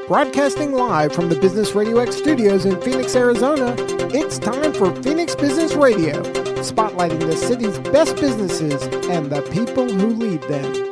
Broadcasting live from the Business RadioX studios in Phoenix, Arizona, it's time for Phoenix Business Radio, spotlighting the city's best businesses and the people who lead them.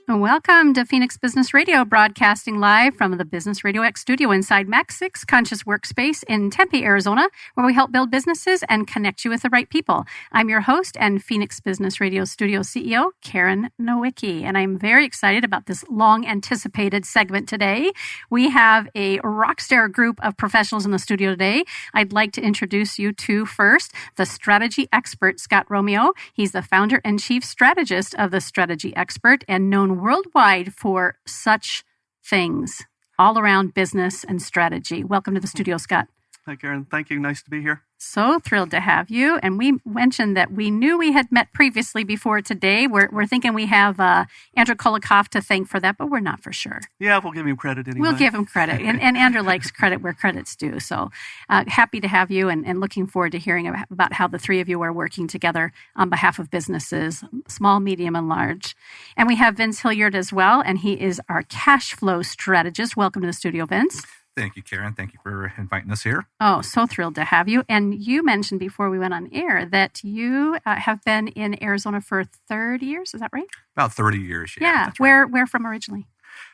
Welcome to Phoenix Business Radio, broadcasting live from the Business RadioX studio inside Mac 6 Conscious Workspace in Tempe, Arizona, where we help build businesses and connect you with the right people. I'm your host and Phoenix Business Radio studio CEO, Karen Nowicki, and I'm very excited about this long-anticipated segment today. We have a rockstar group of professionals in the studio today. I'd like to introduce you to first the strategy expert, Scott Romeo. He's the founder and chief strategist of the Strategy Expert and known worldwide for such things all around business and strategy. Welcome to the studio, Scott. Hi, Karen. Thank you. Nice to be here. So thrilled to have you. And we mentioned that we knew we had met previously before today. We're thinking we have Andrew Kolikoff to thank for that, but we're not for sure. Yeah, we'll give him credit anyway. We'll give him credit. And Andrew likes credit where credit's due. So happy to have you and looking forward to hearing about how the three of you are working together on behalf of businesses, small, medium, and large. And we have Vince Hilyard as well, and he is our cash flow strategist. Welcome to the studio, Vince. Thank you, Karen. Thank you for inviting us here. Oh, so thrilled to have you. And you mentioned before we went on air that you have been in Arizona for 30 years. Is that right? About 30 years, yeah. Yeah. That's right. Where from originally?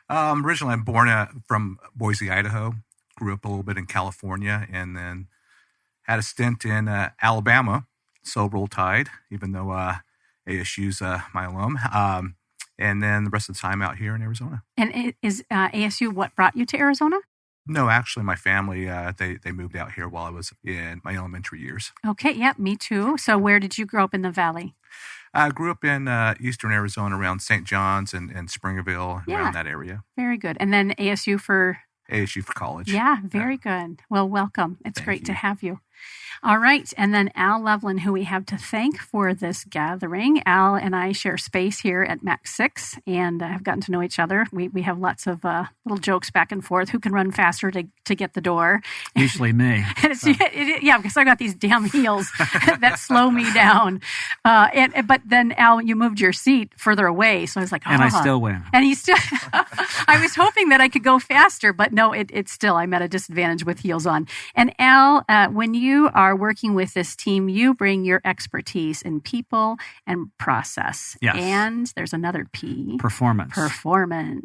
Originally, I'm born from Boise, Idaho. Grew up a little bit in California and then had a stint in Alabama. So roll tide, even though ASU's my alum. And then the rest of the time out here in Arizona. And is ASU what brought you to Arizona? No, actually, my family, they moved out here while I was in my elementary years. Okay, yeah, me too. So where did you grow up in the Valley? I grew up in eastern Arizona around St. John's and Springerville, around that area. Very good. And then ASU for college. Yeah, very good. Well, welcome. It's great to have you. All right. And then Al Loveland, who we have to thank for this gathering. Al and I share space here at Mac 6 and have gotten to know each other. We have lots of little jokes back and forth. Who can run faster to get the door? Usually me. And yeah, because I got these damn heels that slow me down. But then, Al, you moved your seat further away. So I was like, And I still win. And he still, I was hoping that I could go faster, but no, it's still, I'm at a disadvantage with heels on. And Al, when you are working with this team, you bring your expertise in people and process. Yes. And there's another P. Performance.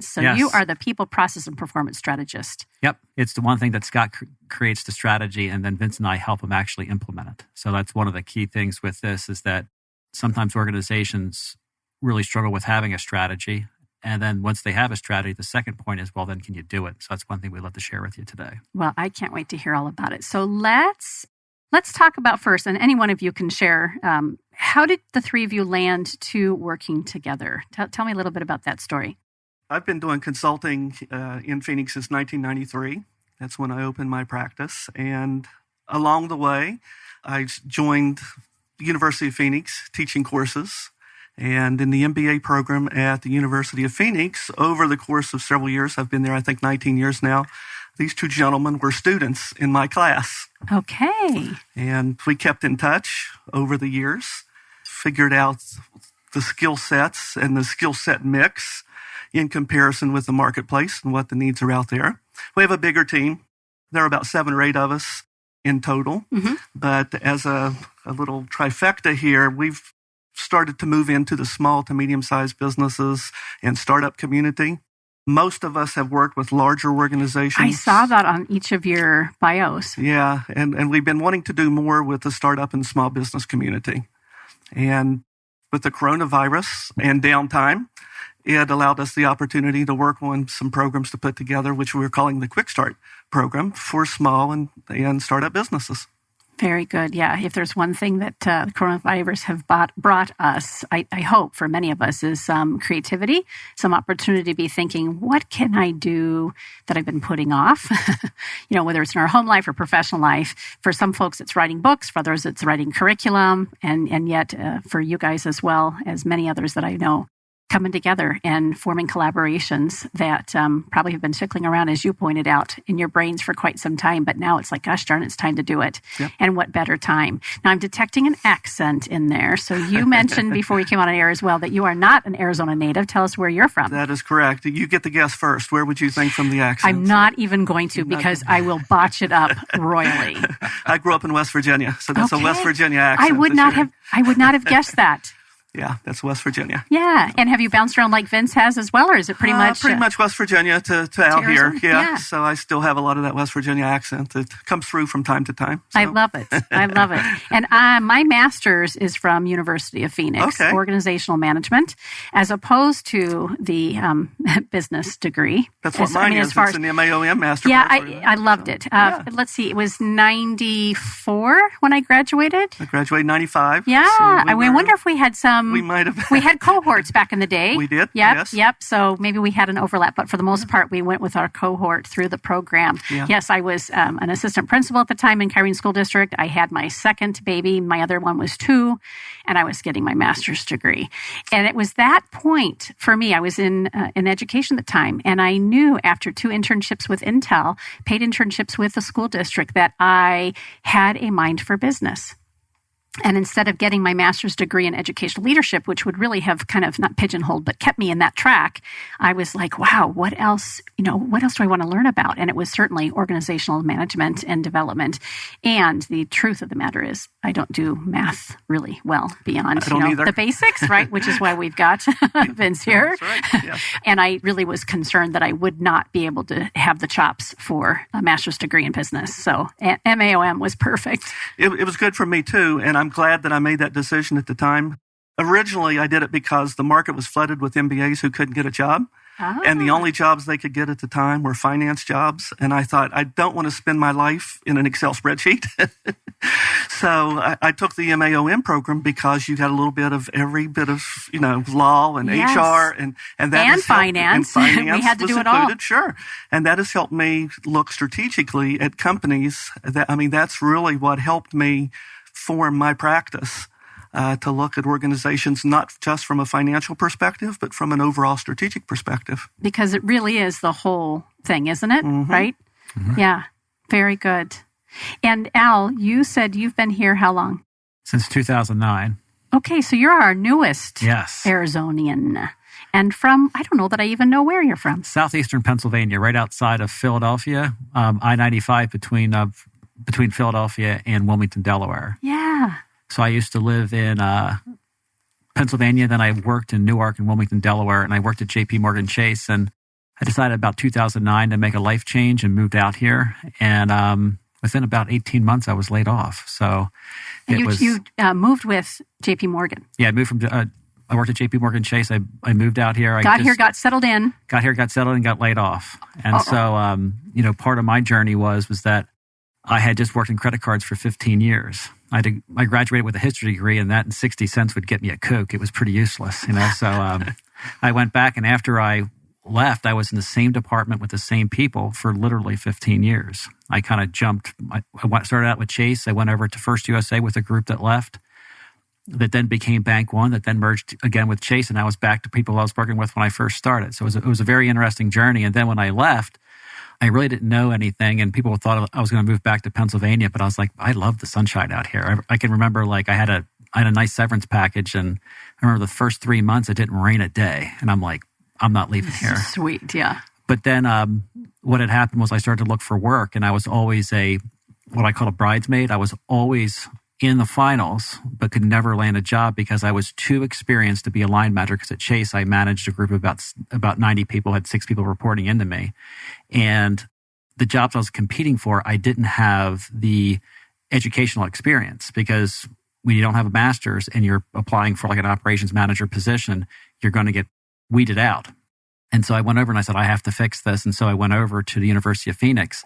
So yes. You are the people, process, and performance strategist. Yep. It's the one thing that Scott creates the strategy, and then Vince and I help him actually implement it. So that's one of the key things with this is that sometimes organizations really struggle with having a strategy. And then once they have a strategy, the second point is, well, then can you do it? So that's one thing we'd love to share with you today. Well, I can't wait to hear all about it. So let's talk about first, and any one of you can share, how did the three of you land to working together? Tell me a little bit about that story. I've been doing consulting in Phoenix since 1993. That's when I opened my practice. And along the way, I joined the University of Phoenix teaching courses. And in the MBA program at the University of Phoenix, over the course of several years, I've been there, I think, 19 years now. These two gentlemen were students in my class. Okay. And we kept in touch over the years, figured out the skill sets and the skill set mix in comparison with the marketplace and what the needs are out there. We have a bigger team. There are about 7 or 8 of us in total. Mm-hmm. But as a little trifecta here, we've started to move into the small to medium-sized businesses and startup community. Most of us have worked with larger organizations. I saw that on each of your bios. Yeah, and we've been wanting to do more with the startup and small business community. And with the coronavirus and downtime, it allowed us the opportunity to work on some programs to put together, which we were calling the Quick Start program for small and startup businesses. Very good. Yeah. If there's one thing that the coronavirus have brought us, I hope for many of us, is some creativity, some opportunity to be thinking, what can I do that I've been putting off? Whether it's in our home life or professional life. For some folks, it's writing books. For others, it's writing curriculum. And yet for you guys as well as many others that I know, coming together and forming collaborations that probably have been tickling around, as you pointed out, in your brains for quite some time. But now it's like, gosh darn, it's time to do it. Yep. And what better time? Now, I'm detecting an accent in there. So you mentioned before we came on air as well that you are not an Arizona native. Tell us where you're from. That is correct. You get the guess first. Where would you think from the accent? I'm not even going to, because I will botch it up royally. I grew up in West Virginia, so that's a West Virginia accent. I would not have guessed that. Yeah, that's West Virginia. Yeah. And have you bounced around like Vince has as well, or is it pretty much? Pretty much West Virginia to out Arizona? here. Yeah. So I still have a lot of that West Virginia accent that comes through from time to time. So. I love it. I love it. And my master's is from University of Phoenix, organizational management, as opposed to the business degree. That's what mine is. It's an MAOM master's. Yeah, I loved it. Let's see. It was 94 when I graduated. I graduated in 95. Yeah. So I wonder if we had some. We might have. We had cohorts back in the day. We did. Yep. So maybe we had an overlap, but for the most part, we went with our cohort through the program. Yeah. Yes, I was an assistant principal at the time in Kyrene School District. I had my second baby. My other one was 2, and I was getting my master's degree. And it was that point for me. I was in education at the time, and I knew after 2 internships with Intel, paid internships with the school district, that I had a mind for business. And instead of getting my master's degree in educational leadership, which would really have kind of not pigeonholed, but kept me in that track, I was like, wow, what else do I want to learn about? And it was certainly organizational management and development. And the truth of the matter is, I don't do math really well beyond the basics, right? Which is why we've got Vince here. That's right. Yeah. And I really was concerned that I would not be able to have the chops for a master's degree in business. So MAOM was perfect. It was good for me too. And I'm glad that I made that decision at the time. Originally, I did it because the market was flooded with MBAs who couldn't get a job. And the only jobs they could get at the time were finance jobs. And I thought, I don't want to spend my life in an Excel spreadsheet. So I took the MAOM program because you got a little bit of every bit of, law and HR and finance. We had to do it all. Sure. And that has helped me look strategically at companies. That's really what helped me form my practice. To look at organizations not just from a financial perspective, but from an overall strategic perspective. Because it really is the whole thing, isn't it? Mm-hmm. Right? Mm-hmm. Yeah. Very good. And Al, you said you've been here how long? Since 2009. Okay, so you're our newest Arizonian. And from, I don't know that I even know where you're from. Southeastern Pennsylvania, right outside of Philadelphia, I-95 between Philadelphia and Wilmington, Delaware. Yeah. So I used to live in Pennsylvania, then I worked in Newark and Wilmington, Delaware, and I worked at JP Chase. And I decided about 2009 to make a life change and moved out here. And within about 18 months, I was laid off. So you moved with JP Morgan. Yeah, I moved from. I worked at JP Chase. I moved out here. Got settled in. Got here, got settled, and got laid off. And so part of my journey was that I had just worked in credit cards for 15 years. I graduated with a history degree, and that and 60 cents would get me a Coke. It was pretty useless, So I went back, and after I left, I was in the same department with the same people for literally 15 years. I kind of jumped. I started out with Chase. I went over to First USA with a group that left, that then became Bank One, that then merged again with Chase, and I was back to people I was working with when I first started. So it was a very interesting journey. And then when I left, I really didn't know anything, and people thought I was going to move back to Pennsylvania, but I was like, I love the sunshine out here. I can remember I had a nice severance package, and I remember the first 3 months it didn't rain a day, and I'm like, I'm not leaving here. Sweet, yeah. But then what had happened was I started to look for work, and I was always what I call a bridesmaid. I was always in the finals, but could never land a job because I was too experienced to be a line manager. Because at Chase, I managed a group of about 90 people, had 6 people reporting into me. And the jobs I was competing for, I didn't have the educational experience, because when you don't have a master's and you're applying for an operations manager position, you're going to get weeded out. And so I went over and I said, I have to fix this. And so I went over to the University of Phoenix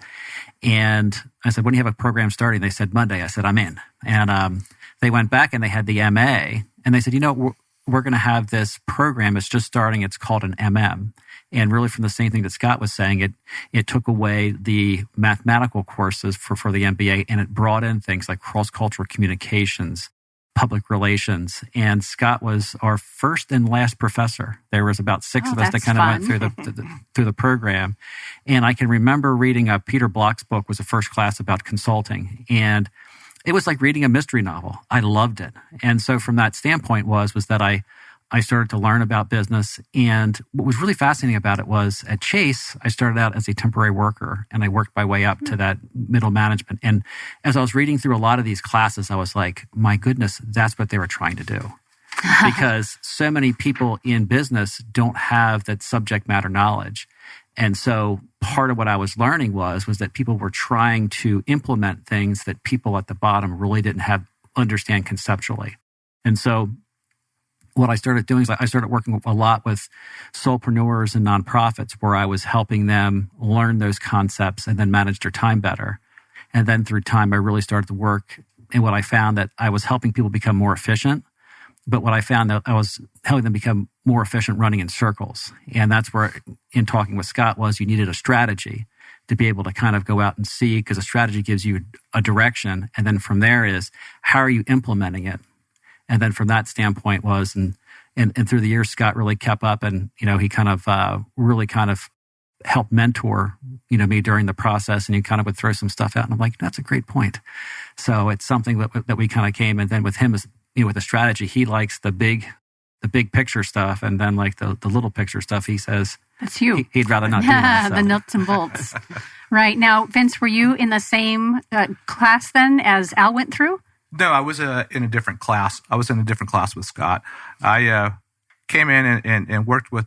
and I said, when do you have a program starting? They said, Monday. I said, I'm in. And they went back and they had the MA and they said, we're going to have this program. It's just starting. It's called an MM. And really from the same thing that Scott was saying, it took away the mathematical courses for the MBA, and it brought in things like cross-cultural communications, public relations. And Scott was our first and last professor. There was about six of us that kind of went through the program. And I can remember reading Peter Block's book, was a first class about consulting. And it was like reading a mystery novel. I loved it. And so from that standpoint was that I started to learn about business. And what was really fascinating about it was at Chase, I started out as a temporary worker and I worked my way up to that middle management. And as I was reading through a lot of these classes, I was like, my goodness, that's what they were trying to do. Because so many people in business don't have that subject matter knowledge. And so part of what I was learning was that people were trying to implement things that people at the bottom really didn't understand conceptually. And so what I started doing is I started working a lot with solopreneurs and nonprofits where I was helping them learn those concepts and then manage their time better. And then through time, I really started to work. And what I found that I was helping people become more efficient. But what I found that I was helping them become more efficient running in circles. And that's where, in talking with Scott, was you needed a strategy to be able to kind of go out and see, because a strategy gives you a direction. And then from there is, how are you implementing it? And then from that standpoint was, and through the years, Scott really kept up, and he kind of really kind of helped mentor me during the process, and he kind of would throw some stuff out, and I'm like, that's a great point. So it's something that we kind of came, and then with him is with the strategy, he likes the big picture stuff, and then like the little picture stuff, he says that's you. He'd rather not do that. The nuts and bolts. Right now, Vince, were you in the same class then as Al went through? No, I was in a different class. I was in a different class with Scott. I came in and worked with,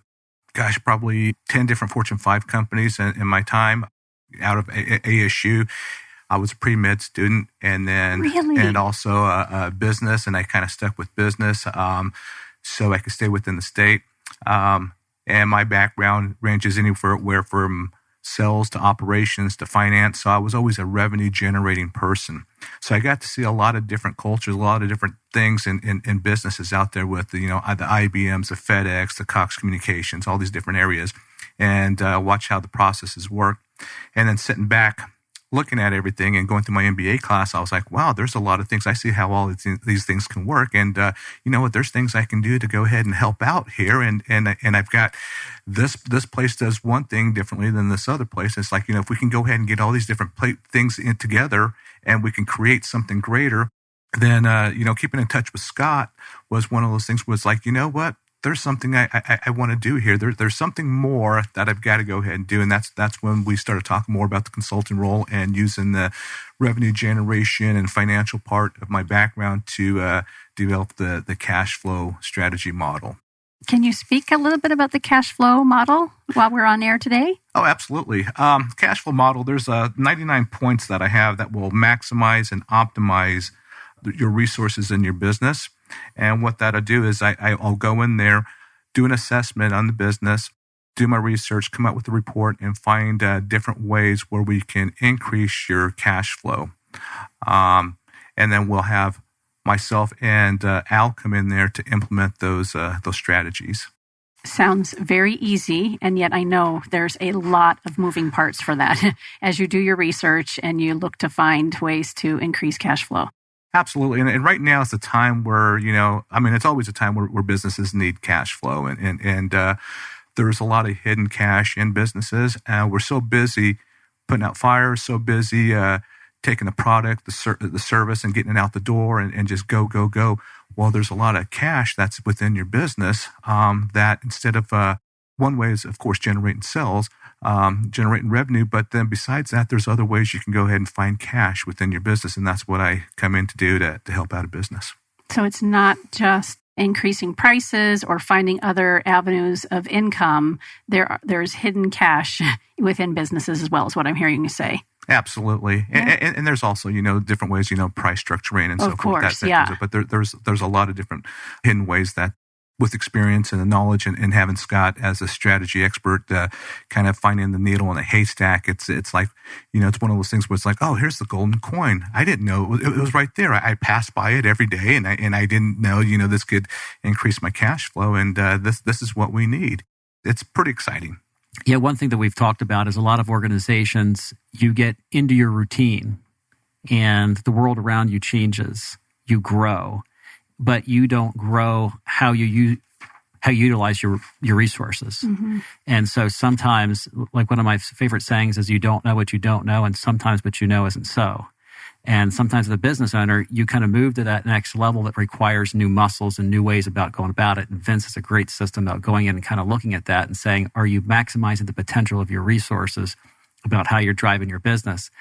probably 10 different Fortune 5 companies in my time out of ASU. I was a pre-med student, and then and also a business, and I kind of stuck with business so I could stay within the state. And my background ranges anywhere from sales to operations to finance. So I was always a revenue generating person. So I got to see a lot of different cultures, a lot of different things in businesses out there with the IBMs, the FedEx, the Cox Communications, all these different areas, and watch how the processes work. And then sitting back, looking at everything and going through my MBA class, I was like, wow, there's a lot of things. I see how all these things can work. And you know what? There's things I can do to go ahead and help out here. And I've got this place does one thing differently than this other place. It's like, if we can go ahead and get all these different things in together and we can create something greater, then, keeping in touch with Scott was one of those things where it's like, you know what? There's something I want to do here. There's something more that I've got to go ahead and do. And that's when we started talking more about the consulting role and using the revenue generation and financial part of my background to develop the cash flow strategy model. Can you speak a little bit about the cash flow model while we're on air today? Oh, absolutely. Cash flow model, there's 99 points that I have that will maximize and optimize your resources in your business. And what that'll do is I'll go in there, do an assessment on the business, do my research, come up with a report, and find different ways where we can increase your cash flow. And then we'll have myself and Al come in there to implement those strategies. Sounds very easy, and yet I know there's a lot of moving parts for that as you do your research and you look to find ways to increase cash flow. Absolutely. And right now it's a time where, it's always a time where businesses need cash flow. And there's a lot of hidden cash in businesses. We're so busy putting out fires, so busy taking the product, the service, and getting it out the door and just go. Well, there's a lot of cash that's within your business that instead of one way is, of course, generating sales, generating revenue. But then besides that, there's other ways you can go ahead and find cash within your business. And that's what I come in to do to help out a business. So it's not just increasing prices or finding other avenues of income. There's hidden cash within businesses as well, is what I'm hearing you say. Absolutely. Yeah. And there's also, different ways, price structuring and so forth. But there's a lot of different hidden ways that, with experience and the knowledge and having Scott as a strategy expert, kind of finding the needle in a haystack, it's like, it's one of those things where it's like, oh, here's the golden coin. I didn't know it was right there. I passed by it every day, and I didn't know, this could increase my cash flow, and this is what we need. It's pretty exciting. Yeah, one thing that we've talked about is a lot of organizations, you get into your routine, and the world around you changes. You grow. but you don't grow how you utilize your resources. Mm-hmm. And so sometimes, like one of my favorite sayings is, you don't know what you don't know, and sometimes what you know isn't so. And sometimes as a business owner, you kind of move to that next level that requires new muscles and new ways about going about it. And Vince has a great system about going in and kind of looking at that and saying, are you maximizing the potential of your resources about how you're driving your business?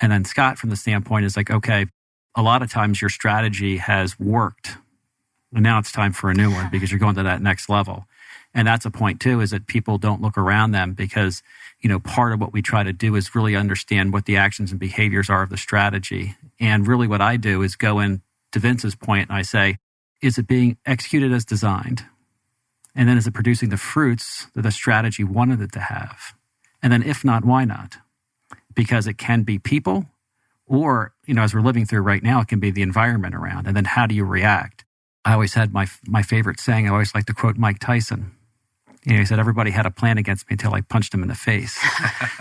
And then Scott, from the standpoint, is like, okay, a lot of times your strategy has worked, and now it's time for a new one because you're going to that next level. And that's a point too, is that people don't look around them because, part of what we try to do is really understand what the actions and behaviors are of the strategy. And really what I do is go in to Vince's point and I say, is it being executed as designed? And then is it producing the fruits that the strategy wanted it to have? And then if not, why not? Because it can be people, or, as we're living through right now, it can be the environment around. And then how do you react? I always had my favorite saying. I always like to quote Mike Tyson. He said, everybody had a plan against me until I punched him in the face.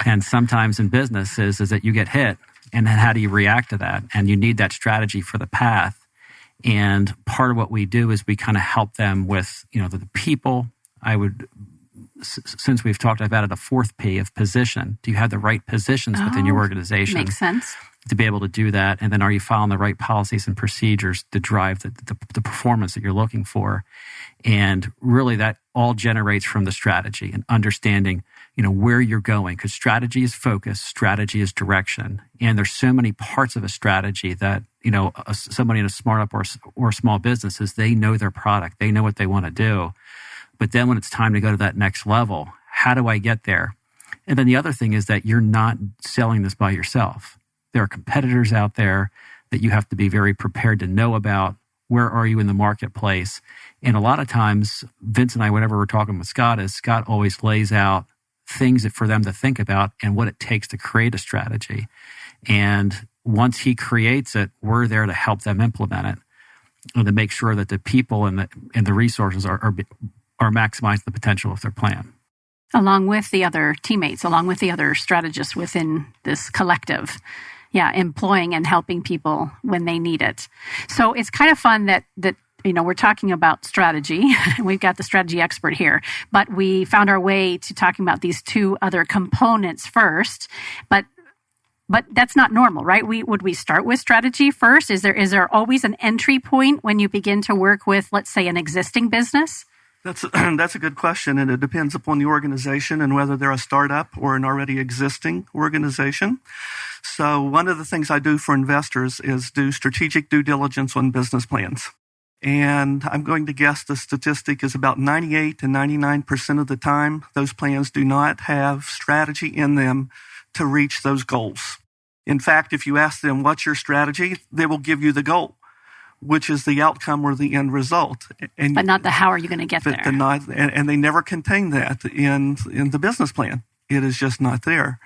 And sometimes in business is that you get hit, and then how do you react to that? And you need that strategy for the path. And part of what we do is we kind of help them with, the people. Since we've talked, I've added a fourth P of position. Do you have the right positions within your organization? Makes sense. To be able to do that. And then are you following the right policies and procedures to drive the performance that you're looking for? And really that all generates from the strategy and understanding, where you're going, because strategy is focus, strategy is direction. And there's so many parts of a strategy that, somebody in a startup or small businesses, they know their product, they know what they want to do. But then when it's time to go to that next level, how do I get there? And then the other thing is that you're not selling this by yourself. There are competitors out there that you have to be very prepared to know about. Where are you in the marketplace? And a lot of times, Vince and I, whenever we're talking with Scott, Scott always lays out things for them to think about and what it takes to create a strategy. And once he creates it, we're there to help them implement it and to make sure that the people and the resources are maximizing the potential of their plan. Along with the other teammates, along with the other strategists within this collective. Yeah, employing and helping people when they need it. So it's kind of fun that we're talking about strategy. We've got the strategy expert here, but we found our way to talking about these two other components first. But that's not normal, right? Would we start with strategy first? Is there always an entry point when you begin to work with, let's say, an existing business? That's a good question, and it depends upon the organization and whether they're a startup or an already existing organization. So one of the things I do for investors is do strategic due diligence on business plans. And I'm going to guess the statistic is about 98 to 99% of the time, those plans do not have strategy in them to reach those goals. In fact, if you ask them, what's your strategy? They will give you the goal, which is the outcome or the end result. But not the how are you going to get there. And they never contain that in the business plan. It is just not there.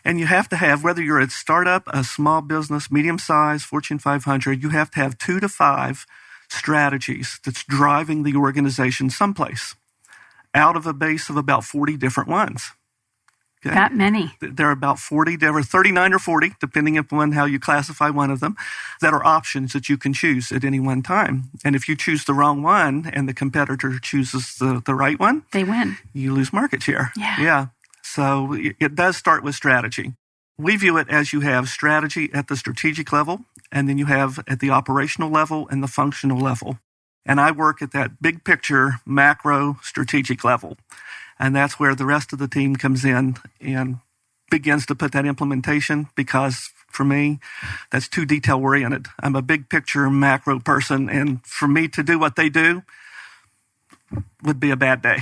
And you have to have, whether you're a startup, a small business, medium-sized, Fortune 500, you have to have 2 to 5 strategies that's driving the organization someplace out of a base of about 40 different ones. Okay? That many. There are about 39 or 40, depending upon how you classify one of them, that are options that you can choose at any one time. And if you choose the wrong one and the competitor chooses the right one, they win. You lose market share. Yeah. So it does start with strategy. We view it as you have strategy at the strategic level, and then you have at the operational level and the functional level. And I work at that big picture, macro strategic level. And that's where the rest of the team comes in and begins to put that implementation, because for me, that's too detail oriented. I'm a big picture macro person, and for me to do what they do would be a bad day.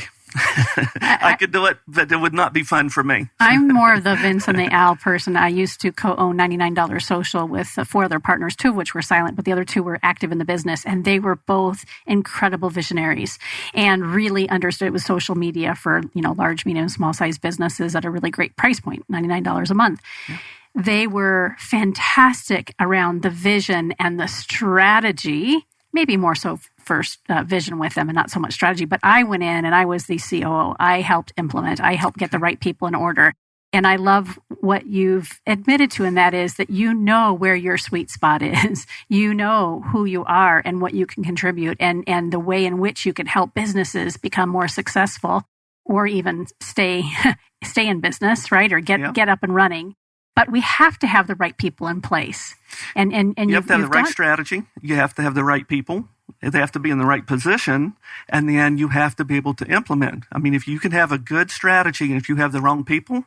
I could do it, but it would not be fun for me. I'm more of the Vince and the Al person. I used to co-own $99 Social with 4 other partners, 2 of which were silent, but the other 2 were active in the business. And they were both incredible visionaries and really understood it was social media for, large, medium, small size businesses at a really great price point, $99 a month. Yeah. They were fantastic around the vision and the strategy, maybe more so first vision with them and not so much strategy. But I went in and I was the COO. I helped implement. I helped get the right people in order. And I love what you've admitted to, and that is that you know where your sweet spot is. You know who you are and what you can contribute, and the way in which you can help businesses become more successful or even stay in business, right? Or get up and running. But we have to have the right people in place. And you have to have the right strategy. You have to have the right people. They have to be in the right position. And then you have to be able to implement. I mean, if you can have a good strategy and if you have the wrong people,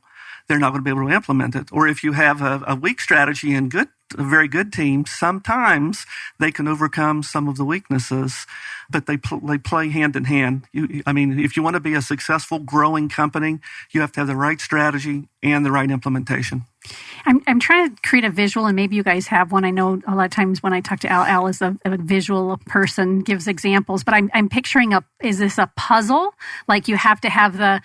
they're not going to be able to implement it. Or if you have a weak strategy and a very good team, sometimes they can overcome some of the weaknesses, but they play hand in hand. If you want to be a successful, growing company, you have to have the right strategy and the right implementation. I'm trying to create a visual, and maybe you guys have one. I know a lot of times when I talk to Al is a visual person, gives examples, but I'm picturing is this a puzzle? Like you have to have the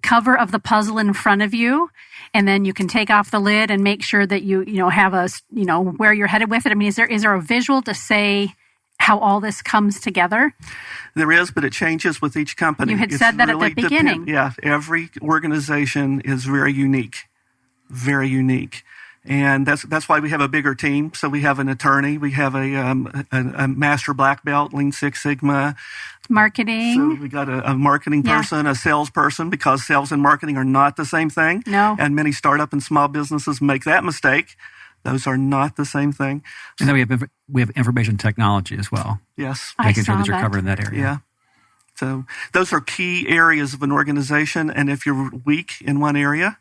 cover of the puzzle in front of you, and then you can take off the lid and make sure that you have where you're headed with it. I mean, is there a visual to say how all this comes together? There is, but it changes with each company. You had said that at the beginning. Every organization is very unique. Very unique. And that's why we have a bigger team. So we have an attorney, we have a master black belt, Lean Six Sigma. Marketing. So we got a marketing person, a salesperson, because sales and marketing are not the same thing. No. And many startup and small businesses make that mistake. Those are not the same thing. And then we have information technology as well. Yes. Making sure that you're covered in that area. Yeah. So those are key areas of an organization. And if you're weak in one area,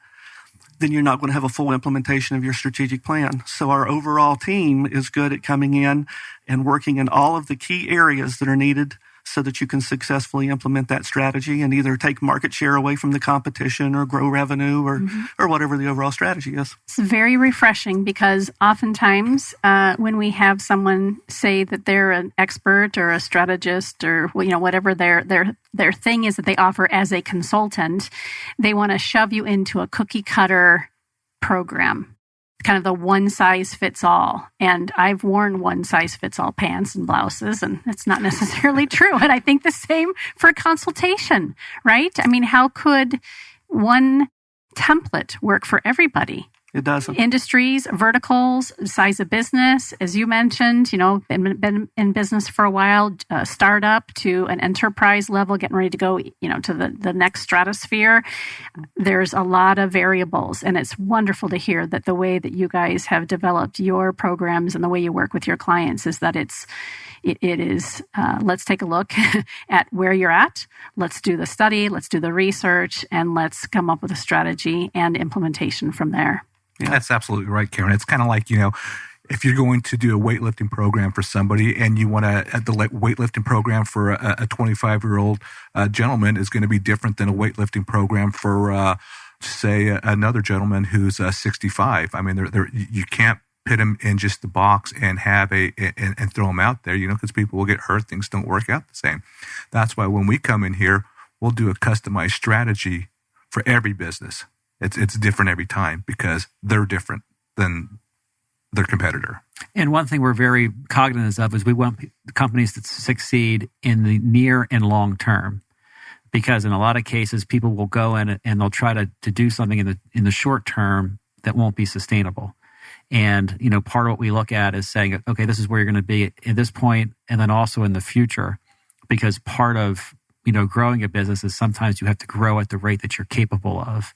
then you're not going to have a full implementation of your strategic plan. So our overall team is good at coming in and working in all of the key areas that are needed so that you can successfully implement that strategy and either take market share away from the competition or grow revenue or whatever the overall strategy is. It's very refreshing because oftentimes when we have someone say that they're an expert or a strategist or whatever their thing is that they offer as a consultant, they want to shove you into a cookie cutter program. Kind of the one size fits all. And I've worn one size fits all pants and blouses, and it's not necessarily true. And I think the same for consultation, right? I mean, how could one template work for everybody? It doesn't. Industries, verticals, size of business, as you mentioned, been in business for a while, startup to an enterprise level, getting ready to go, to the next stratosphere. There's a lot of variables, and it's wonderful to hear that the way that you guys have developed your programs and the way you work with your clients is that it is, let's take a look at where you're at. Let's do the study, let's do the research, and let's come up with a strategy and implementation from there. Yeah, that's absolutely right, Karen. It's kind of like, if you're going to do a weightlifting program for somebody and you want the weightlifting program for a 25-year-old gentleman is going to be different than a weightlifting program for, say, another gentleman who's 65. I mean, you can't put them in just the box and and throw them out there, because people will get hurt. Things don't work out the same. That's why when we come in here, we'll do a customized strategy for every business. It's different every time because they're different than their competitor. And one thing we're very cognizant of is we want companies to succeed in the near and long term, because in a lot of cases, people will go in and they'll try to do something in the short term that won't be sustainable. And part of what we look at is saying, okay, this is where you're going to be at this point, and then also in the future, because part of growing a business is sometimes you have to grow at the rate that you're capable of.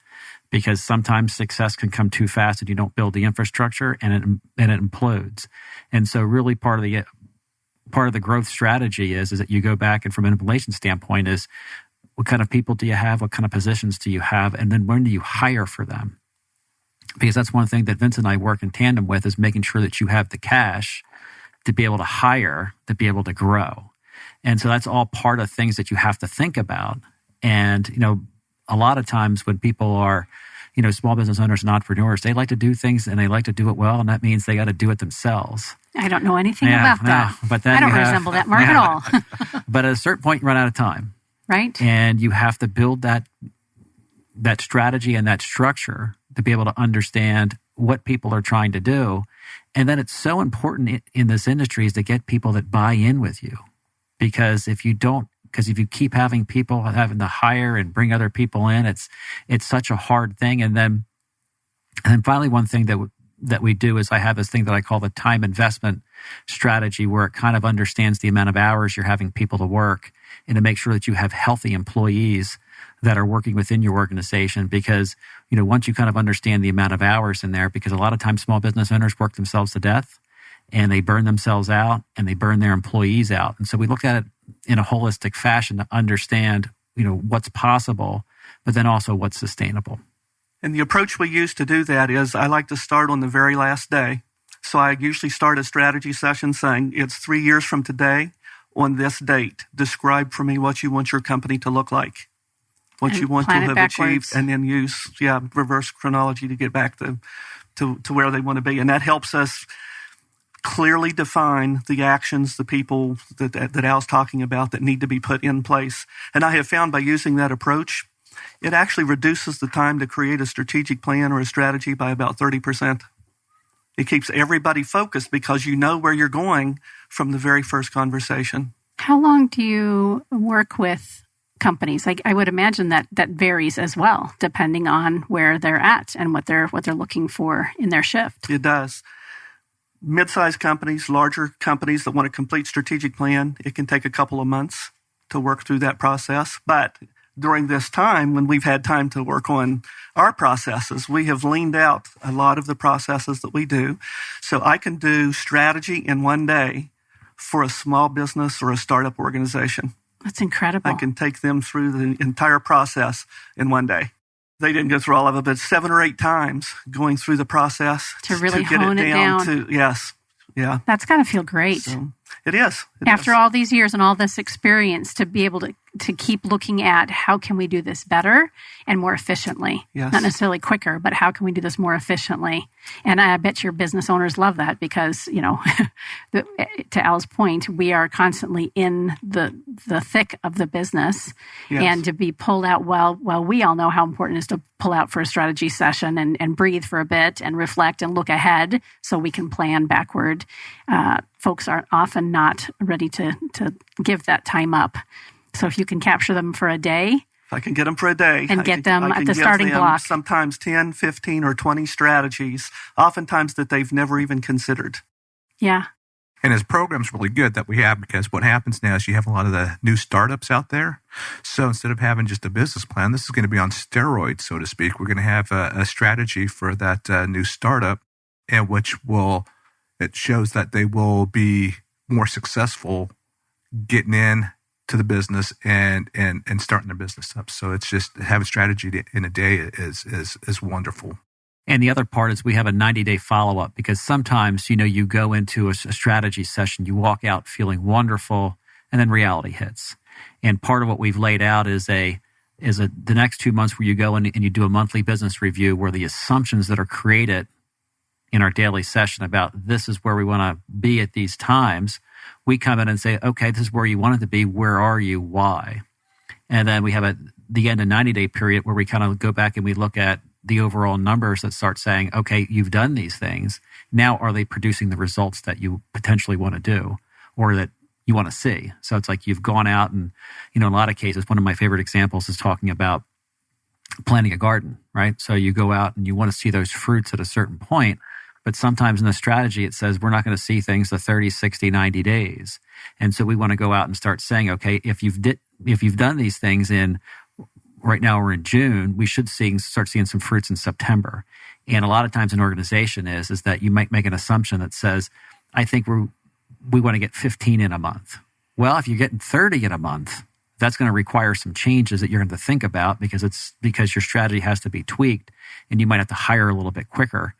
Because sometimes success can come too fast and you don't build the infrastructure and it implodes. And so really part of the growth strategy is that you go back, and from an implementation standpoint is what kind of people do you have? What kind of positions do you have? And then when do you hire for them? Because that's one thing that Vince and I work in tandem with, is making sure that you have the cash to be able to hire, to be able to grow. And so that's all part of things that you have to think about. And, a lot of times when people are, small business owners and entrepreneurs, they like to do things and they like to do it well, and that means they got to do it themselves. I don't know anything about that. But then I don't resemble that mark at all. But at a certain point, you run out of time. Right. And you have to build that strategy and that structure to be able to understand what people are trying to do. And then it's so important in this industry is to get people that buy in with you. Because if you don't because if you keep having people having to hire and bring other people in, it's such a hard thing. And then finally, one thing that we do is I have this thing that I call the time investment strategy, where it kind of understands the amount of hours you're having people to work and to make sure that you have healthy employees that are working within your organization. Because, once you kind of understand the amount of hours in there, because a lot of times small business owners work themselves to death and they burn themselves out and they burn their employees out. And so we look at it in a holistic fashion to understand, what's possible, but then also what's sustainable. And the approach we use to do that is I like to start on the very last day. So I usually start a strategy session saying, it's 3 years from today on this date. Describe for me what you want your company to look like, what you want to have achieved, and then use reverse chronology to get back to where they want to be. And that helps us clearly define the actions, the people that Al's talking about that need to be put in place. And I have found by using that approach, it actually reduces the time to create a strategic plan or a strategy by about 30%. It keeps everybody focused because you know where you're going from the very first conversation. How long do you work with companies? I would imagine that varies as well, depending on where they're at and what they're looking for in their shift. It does. Mid-sized companies, larger companies that want a complete strategic plan, it can take a couple of months to work through that process. But during this time, when we've had time to work on our processes, we have leaned out a lot of the processes that we do. So I can do strategy in one day for a small business or a startup organization. That's incredible. I can take them through the entire process in one day. They didn't go through all of it, but 7 or 8 times going through the process to really get hone it down. Yes. Yeah. That's got to feel great. So, it is. After all these years and all this experience, to be able to keep looking at how can we do this better and more efficiently. Yes. Not necessarily quicker, but how can we do this more efficiently? And I bet your business owners love that because, to Al's point, we are constantly in the thick of the business. Yes. And to be pulled out while we all know how important it is to pull out for a strategy session and breathe for a bit and reflect and look ahead so we can plan backward. Folks are often not ready to give that time up. So if you can capture them for a day. If I can get them for a day. And get them at the starting block. Sometimes 10, 15, or 20 strategies, oftentimes that they've never even considered. Yeah. And his program's really good that we have, because what happens now is you have a lot of the new startups out there. So instead of having just a business plan, this is going to be on steroids, so to speak. We're going to have a strategy for that new startup, and it shows that they will be more successful getting in to the business and starting their business up. So it's just having strategy in a day is wonderful. And the other part is we have a 90-day follow-up, because sometimes, you go into a strategy session, you walk out feeling wonderful, and then reality hits. And part of what we've laid out is the next 2 months where you go in and you do a monthly business review, where the assumptions that are created in our daily session about this is where we want to be at these times, we come in and say, okay, this is where you want it to be. Where are you? Why? And then we have the end of 90-day period where we kind of go back and we look at the overall numbers that start saying, okay, you've done these things. Now, are they producing the results that you potentially want to do or that you want to see? So it's like you've gone out and, in a lot of cases, one of my favorite examples is talking about planting a garden, right? So you go out and you want to see those fruits at a certain point. But sometimes in the strategy, it says we're not going to see things the 30, 60, 90 days. And so we want to go out and start saying, okay, if you've done these things right now we're in June, we should start seeing some fruits in September. And a lot of times an organization is that you might make an assumption that says, I think we want to get 15 in a month. Well, if you're getting 30 in a month, that's going to require some changes that you're going to think about because your strategy has to be tweaked and you might have to hire a little bit quicker.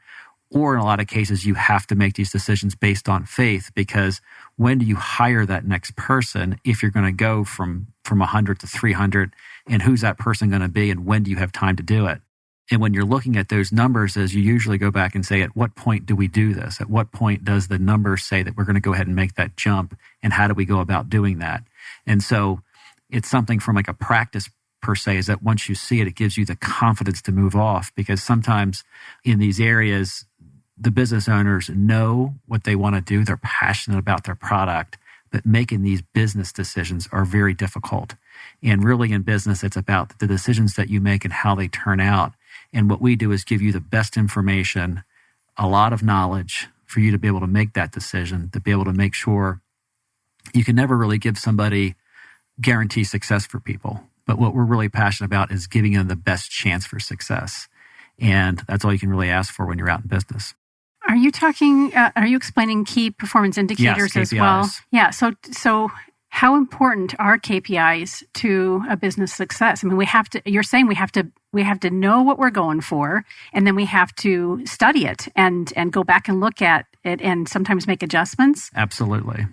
Or in a lot of cases, you have to make these decisions based on faith, because when do you hire that next person if you're going to go from 100 to 300, and who's that person going to be, and when do you have time to do it? And when you're looking at those numbers, as you usually go back and say, at what point do we do this? At what point does the numbers say that we're going to go ahead and make that jump, and how do we go about doing that? And so it's something from like a practice per se, is that once you see it, it gives you the confidence to move off, because sometimes in these areas, the business owners know what they want to do. They're passionate about their product, but making these business decisions are very difficult. And really in business, it's about the decisions that you make and how they turn out. And what we do is give you the best information, a lot of knowledge for you to be able to make that decision, to be able to make sure you can never really give somebody guarantee success for people. But what we're really passionate about is giving them the best chance for success. And that's all you can really ask for when you're out in business. Are you explaining key performance indicators as well? Yeah. So how important are KPIs to a business success? I mean, you're saying we have to know what we're going for, and then we have to study it and go back and look at it and sometimes make adjustments. Absolutely.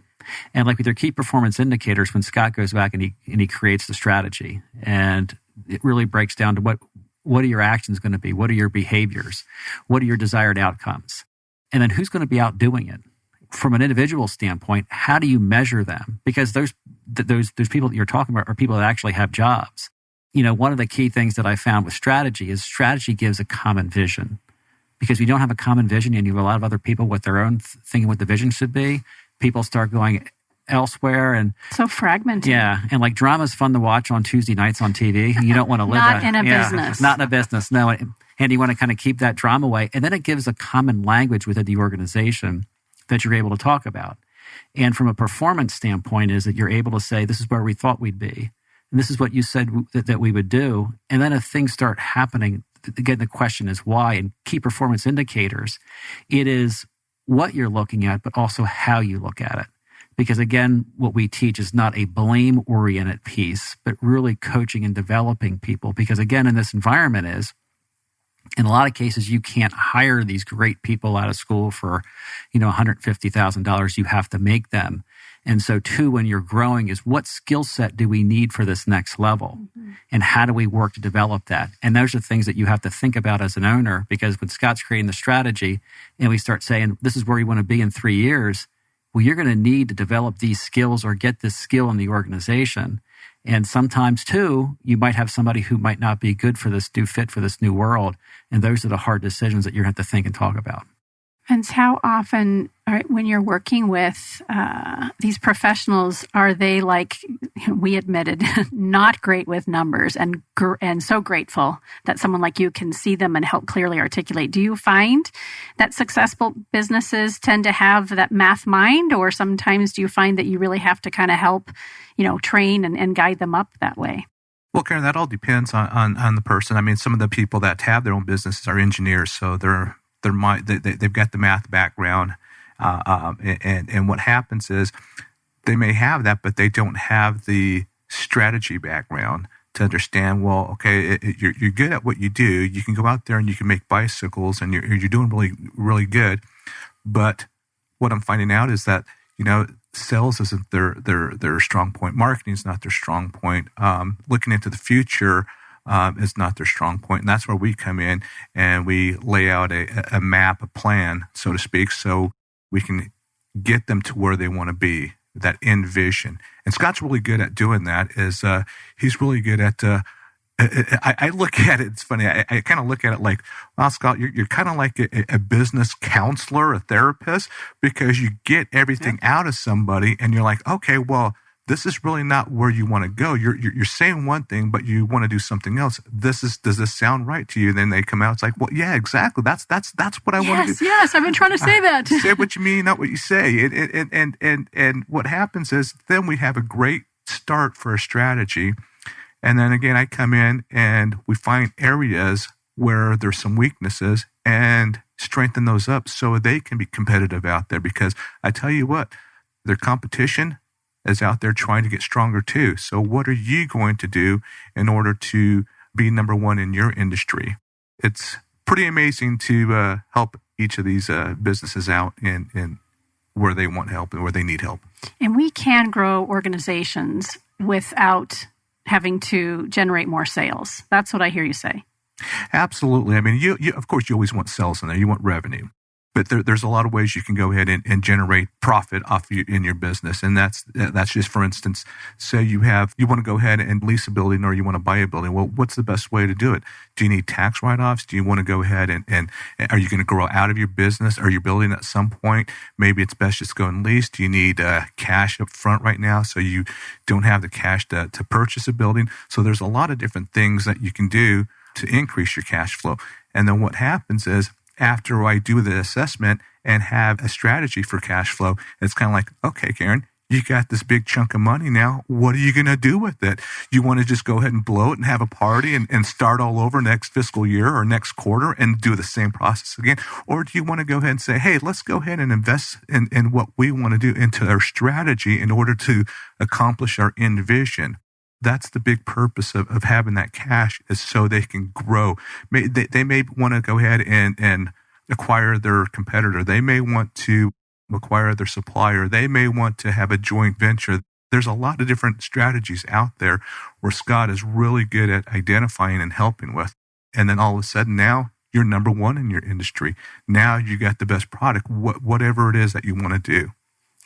And like with your key performance indicators, when Scott goes back and he creates the strategy, and it really breaks down to what are your actions going to be? What are your behaviors? What are your desired outcomes? And then who's going to be out doing it? From an individual standpoint, how do you measure them? Because those people that you're talking about are people that actually have jobs. One of the key things that I found with strategy is strategy gives a common vision. Because if you don't have a common vision and you have a lot of other people with their own thinking what the vision should be, people start going elsewhere. And so fragmented. Yeah. And like drama is fun to watch on Tuesday nights on TV. You don't want to live Not in a business. Not in a business, no. And you want to kind of keep that drama away. And then it gives a common language within the organization that you're able to talk about. And from a performance standpoint is that you're able to say, this is where we thought we'd be. And this is what you said that we would do. And then if things start happening, again, the question is why. And key performance indicators, it is what you're looking at, but also how you look at it. Because again, what we teach is not a blame-oriented piece, but really coaching and developing people. Because again, in this environment in a lot of cases, you can't hire these great people out of school for, $150,000. You have to make them. And so too, when you're growing is what skill set do we need for this next level? Mm-hmm. And how do we work to develop that? And those are things that you have to think about as an owner, because when Scott's creating the strategy and we start saying, this is where you want to be in 3 years, well, you're going to need to develop these skills or get this skill in the organization. And sometimes too, you might have somebody who might not be good for this new fit for this new world. And those are the hard decisions that you're going to have to think and talk about. And how often, when you're working with these professionals, are they like, we admitted, not great with numbers and so grateful that someone like you can see them and help clearly articulate? Do you find that successful businesses tend to have that math mind, or sometimes do you find that you really have to kind of help, train and guide them up that way? Well, Karen, that all depends on the person. I mean, some of the people that have their own businesses are engineers, so they've got the math background, and what happens is they may have that, but they don't have the strategy background to understand. Well, okay, you're good at what you do. You can go out there and you can make bicycles, and you're doing really, really good. But what I'm finding out is that sales isn't their strong point. Marketing is not their strong point. Looking into the future is not their strong point. And that's where we come in and we lay out a map, a plan, so to speak, so we can get them to where they want to be, that end vision. And Scott's really good at doing that. He's really good at, I look at it, it's funny, I kind of look at it like, well, Scott, you're kind of like a business counselor, a therapist, because you get everything out of somebody and you're like, okay, well, this is really not where you want to go. You're saying one thing, but you want to do something else. Does this sound right to you? Then they come out. It's like, well, yeah, exactly. That's what I want to do. Yes, I've been trying to say that. Say what you mean, not what you say. And what happens is then we have a great start for a strategy. And then again, I come in and we find areas where there's some weaknesses and strengthen those up so they can be competitive out there. Because I tell you what, their competition is out there trying to get stronger too. So what are you going to do in order to be number one in your industry? It's pretty amazing to help each of these businesses out in where they want help and where they need help. And we can grow organizations without having to generate more sales. That's what I hear you say. Absolutely. I mean, you of course, you always want sales in there. You want revenue. But there's a lot of ways you can go ahead and generate profit in your business. And that's just, for instance, say you want to go ahead and lease a building or you want to buy a building. Well, what's the best way to do it? Do you need tax write-offs? Do you want to go ahead and are you going to grow out of your business? Are you building at some point? Maybe it's best just go and lease. Do you need cash up front right now so you don't have the cash to purchase a building? So there's a lot of different things that you can do to increase your cash flow. And then what happens is, after I do the assessment and have a strategy for cash flow, it's kind of like, okay, Karen, you got this big chunk of money now. What are you going to do with it? You want to just go ahead and blow it and have a party and start all over next fiscal year or next quarter and do the same process again? Or do you want to go ahead and say, hey, let's go ahead and invest in what we want to do into our strategy in order to accomplish our end vision? That's the big purpose of having that cash, is so they can grow. They may want to go ahead and acquire their competitor. They may want to acquire their supplier. They may want to have a joint venture. There's a lot of different strategies out there where Scott is really good at identifying and helping with. And then all of a sudden now you're number one in your industry. Now you got the best product, whatever it is that you want to do.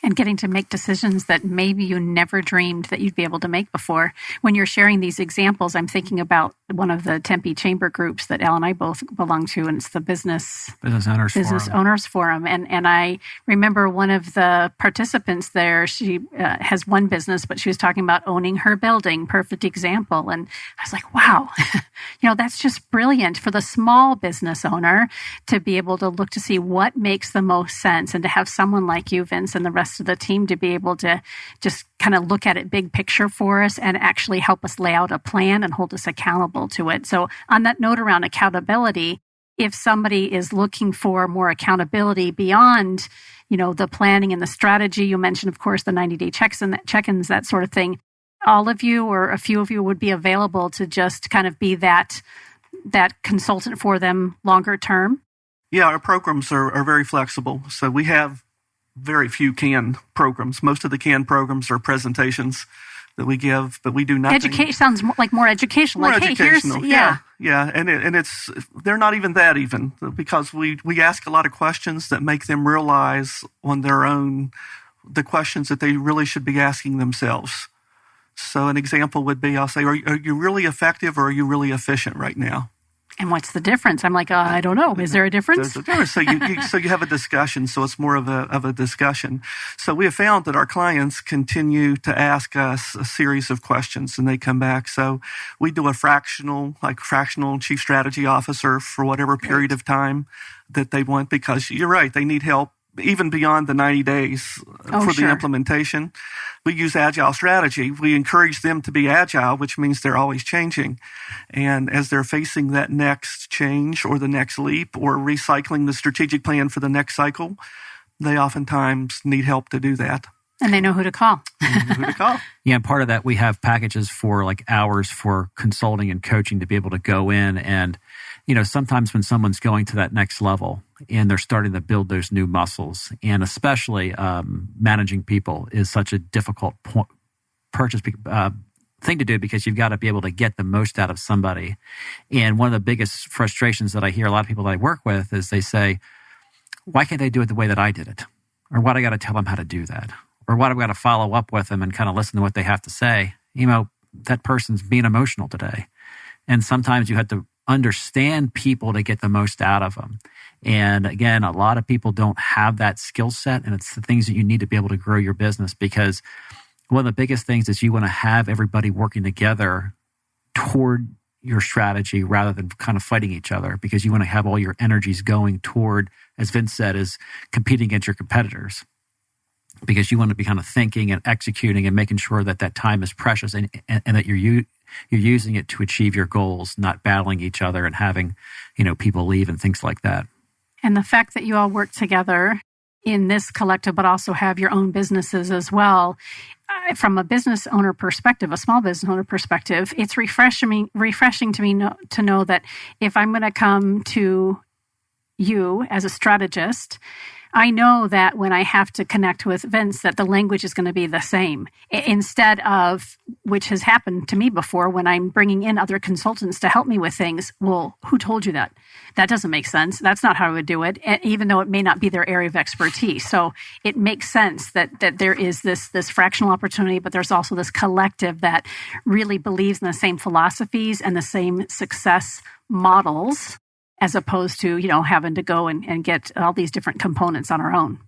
And getting to make decisions that maybe you never dreamed that you'd be able to make before. When you're sharing these examples, I'm thinking about one of the Tempe chamber groups that Al and I both belong to, and it's the Business Owners Forum. And I remember one of the participants there, she has one business, but she was talking about owning her building, perfect example. And I was like, wow, that's just brilliant for the small business owner to be able to look to see what makes the most sense, and to have someone like you, Vince, and the rest of the team to be able to just kind of look at it big picture for us and actually help us lay out a plan and hold us accountable to it. So on that note around accountability, if somebody is looking for more accountability beyond, the planning and the strategy, you mentioned, of course, the 90-day check-ins, that sort of thing, all of you or a few of you would be available to just kind of be that consultant for them longer term? Yeah, our programs are very flexible. So we have very few canned programs. Most of the canned programs are presentations that we give, but we do nothing. Education sounds like more educational. More like, educational, hey, yeah. And it's they're not even that even, because we ask a lot of questions that make them realize on their own the questions that they really should be asking themselves. So an example would be, I'll say, are you really effective or are you really efficient right now? And what's the difference? I'm like, I don't know. Is there a difference? There's a difference. So you have a discussion. So it's more of a discussion. So we have found that our clients continue to ask us a series of questions, and they come back. So we do a fractional chief strategy officer for whatever period of time that they want, because you're right, they need help even beyond the 90 days for the implementation. We use agile strategy. We encourage them to be agile, which means they're always changing. And as they're facing that next change or the next leap or recycling the strategic plan for the next cycle, they oftentimes need help to do that. And they know who to call. Yeah, and part of that, we have packages for like hours for consulting and coaching to be able to go in. And, sometimes when someone's going to that next level and they're starting to build those new muscles, and especially managing people is such a difficult thing to do, because you've got to be able to get the most out of somebody. And one of the biggest frustrations that I hear a lot of people that I work with is they say, why can't they do it the way that I did it? Or why do I got to tell them how to do that? Or why do I got to follow up with them and kind of listen to what they have to say? That person's being emotional today. And sometimes you have to understand people to get the most out of them. And again, a lot of people don't have that skill set, and it's the things that you need to be able to grow your business, because one of the biggest things is you want to have everybody working together toward your strategy rather than kind of fighting each other, because you want to have all your energies going toward, as Vince said, is competing against your competitors, because you want to be kind of thinking and executing and making sure that that time is precious and that you're using it to achieve your goals, not battling each other and having, people leave and things like that. And the fact that you all work together in this collective, but also have your own businesses as well, from a business owner perspective, a small business owner perspective, it's refreshing to me to know that if I'm going to come to you as a strategist, I know that when I have to connect with Vince, that the language is going to be the same instead of, which has happened to me before when I'm bringing in other consultants to help me with things. Well, who told you that? That doesn't make sense. That's not how I would do it, even though it may not be their area of expertise. So it makes sense that there is this fractional opportunity, but there's also this collective that really believes in the same philosophies and the same success models, as opposed to, having to go and get all these different components on our own.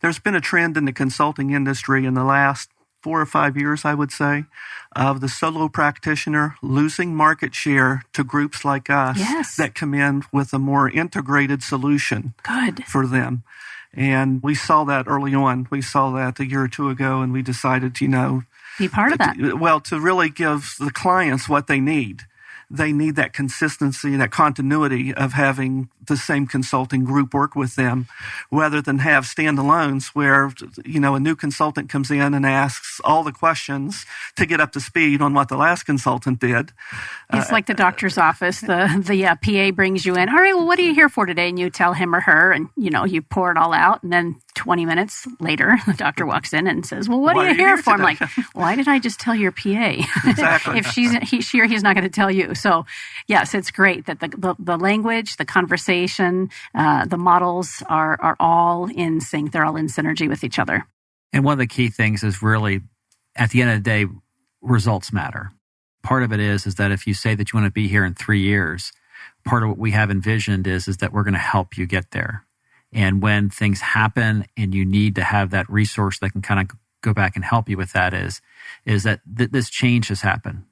There's been a trend in the consulting industry in the last 4 or 5 years, I would say, of the solo practitioner losing market share to groups like us that come in with a more integrated solution for them. And we saw that early on. We saw that a year or two ago, and we decided, be part of that. Well, to really give the clients what they need. They need that consistency, that continuity of having the same consulting group work with them, rather than have standalones where, a new consultant comes in and asks all the questions to get up to speed on what the last consultant did. It's like the doctor's office. The PA brings you in. All right, well, what are you here for today? And you tell him or her, and, you pour it all out. And then 20 minutes later, the doctor walks in and says, well, what are you here for? I'm like, why did I just tell your PA? Exactly. If she or he's not going to tell you. So, yes, it's great that the language, the conversation, the models are all in sync. They're all in synergy with each other. And one of the key things is really, at the end of the day, results matter. Part of it is that if you say that you want to be here in 3 years, part of what we have envisioned is that we're going to help you get there. And when things happen and you need to have that resource that can kind of go back and help you with that is that this change has happened.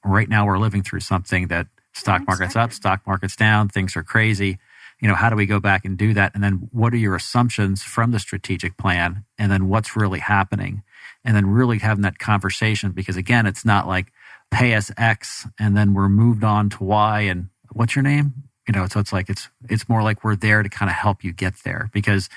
Right now we're living through something that stock market's up, stock market's down, things are crazy. How do we go back and do that? And then what are your assumptions from the strategic plan? And then what's really happening? And then really having that conversation, because again, it's not like pay us X and then we're moved on to Y and what's your name? So it's like, it's more like we're there to kind of help you get there, because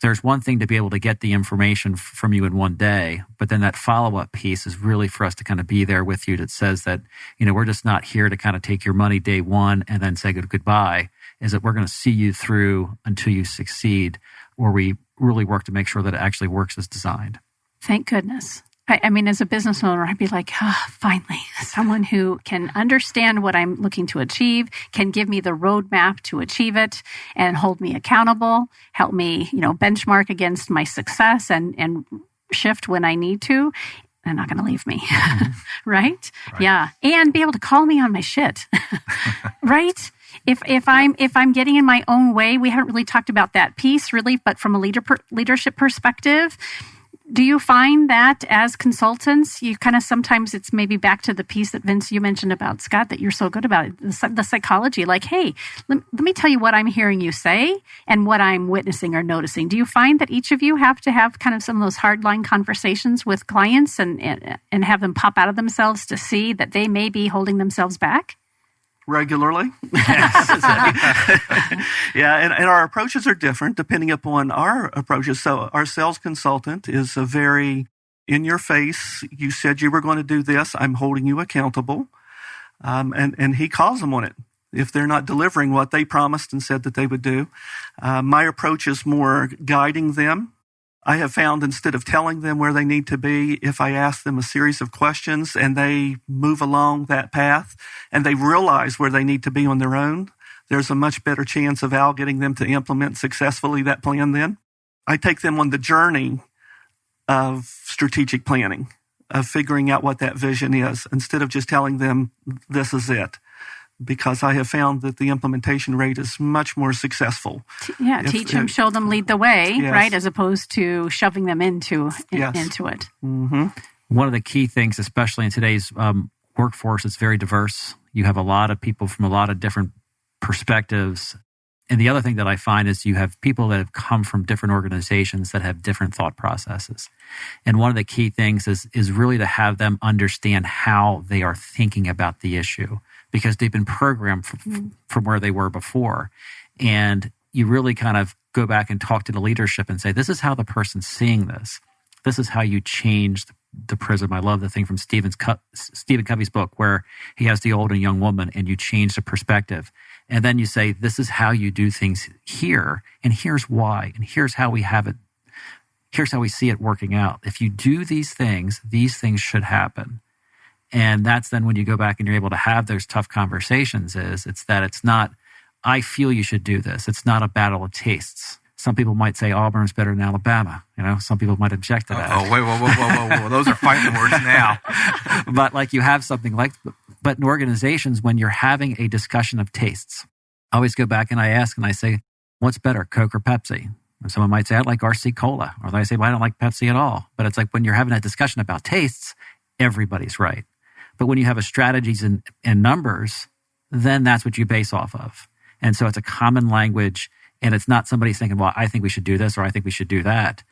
there's one thing to be able to get the information from you in one day, but then that follow-up piece is really for us to kind of be there with you that says that, we're just not here to kind of take your money day one and then say goodbye, is that we're going to see you through until you succeed, or we really work to make sure that it actually works as designed. Thank goodness. I mean, as a business owner, I'd be like, finally, someone who can understand what I'm looking to achieve, can give me the roadmap to achieve it and hold me accountable, help me, benchmark against my success and shift when I need to. They're not going to leave me, right? Yeah. And be able to call me on my shit, right? If I'm getting in my own way, we haven't really talked about that piece really, but from a leadership perspective, do you find that as consultants, you kind of sometimes it's maybe back to the piece that Vince, you mentioned about Scott, that you're so good about, the psychology, like, hey, let me tell you what I'm hearing you say and what I'm witnessing or noticing. Do you find that each of you have to have kind of some of those hardline conversations with clients and have them pop out of themselves to see that they may be holding themselves back? Regularly. Yeah, and our approaches are different depending upon our approaches. So our sales consultant is a very in your face, you said you were going to do this, I'm holding you accountable. And he calls them on it if they're not delivering what they promised and said that they would do. My approach is more guiding them. I have found instead of telling them where they need to be, if I ask them a series of questions and they move along that path and they realize where they need to be on their own, there's a much better chance of Al getting them to implement successfully that plan then. I take them on the journey of strategic planning, of figuring out what that vision is, instead of just telling them this is it. Because I have found that the implementation rate is much more successful. Teach them, show them, lead the way, yes. Right? As opposed to shoving them into it. Mm-hmm. One of the key things, especially in today's workforce, is very diverse. You have a lot of people from a lot of different perspectives. And the other thing that I find is you have people that have come from different organizations that have different thought processes. And one of the key things is really to have them understand how they are thinking about the issue, because they've been programmed from where they were before. And you really kind of go back and talk to the leadership and say, this is how the person's seeing this. This is how you change the prism. I love the thing from Stephen Covey's book where he has the old and young woman and you change the perspective. And then you say, this is how you do things here, and here's why, and here's how we have it. Here's how we see it working out. If you do these things should happen. And that's then when you go back and you're able to have those tough conversations it's not, I feel you should do this. It's not a battle of tastes. Some people might say Auburn's better than Alabama. Some people might object to that. Oh, wait, whoa. Those are fighting words now. But like you have something like, but in organizations, when you're having a discussion of tastes, I always go back and I ask and I say, what's better, Coke or Pepsi? And someone might say, I like RC Cola. Or they say, well, I don't like Pepsi at all. But it's like when you're having that discussion about tastes, everybody's right. But when you have a strategies and numbers, then that's what you base off of. And so it's a common language. And it's not somebody thinking, well, I think we should do this or I think we should do that.